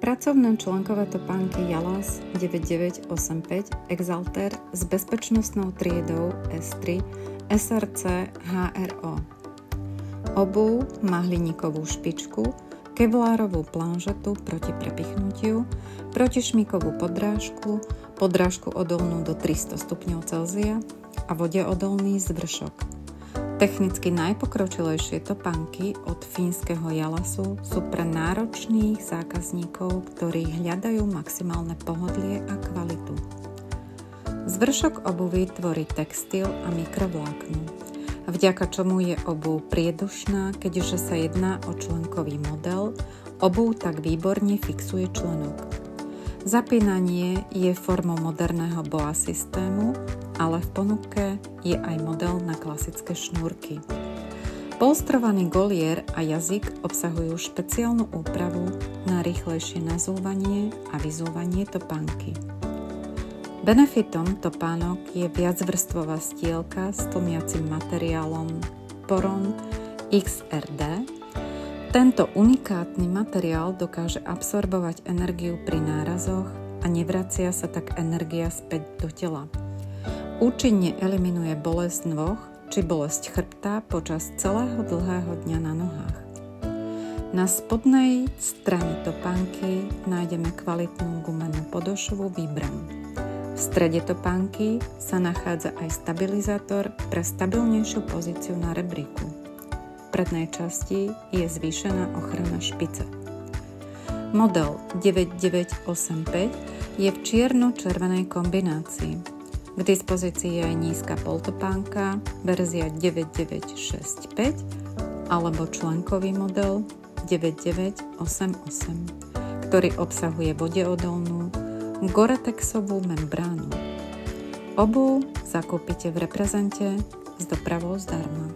Pracovné členkové topánky Jalas 9985 Exalter s bezpečnostnou triedou S3 SRC HRO. Obuv má hliníkovú špičku, kevlárovú planžetu proti prepichnutiu, protišmíkovú podrážku odolnú do 300 stupňov Celzia a vodeodolný zvršok. Technicky najpokročilejšie topánky od fínskeho Jalasu sú pre náročných zákazníkov, ktorí hľadajú maximálne pohodlie a kvalitu. Zvršok obuvy tvorí textil a mikrovlákno, vďaka čomu je obuv priedušná, keďže sa jedná o členkový model, obuv tak výborne fixuje členok. Zapínanie je formou moderného BOA systému, ale v ponuke je aj model na klasické šnúrky. Polstrovaný golier a jazyk obsahujú špeciálnu úpravu na rýchlejšie nazúvanie a vyzúvanie topánky. Benefitom topánok je viacvrstvová stielka s tlmiacim materiálom Poron XRD. Tento unikátny materiál dokáže absorbovať energiu pri nárazoch a nevracia sa tak energia späť do tela. Účinne eliminuje bolesť nôh či bolesť chrbta počas celého dlhého dňa na nohách. Na spodnej strane topánky nájdeme kvalitnú gumenú podošvu Vibram. V strede topánky sa nachádza aj stabilizátor pre stabilnejšiu pozíciu na rebríku. V prednej časti je zvýšená ochrana špice. Model 9985 je v čierno-červenej kombinácii. K dispozícii je aj nízka poltopánka, verzia 9965 alebo členkový model 9988, ktorý obsahuje vodeodolnú Gore-Texovú membránu. Obuv zakúpite v reprezente s dopravou zdarma.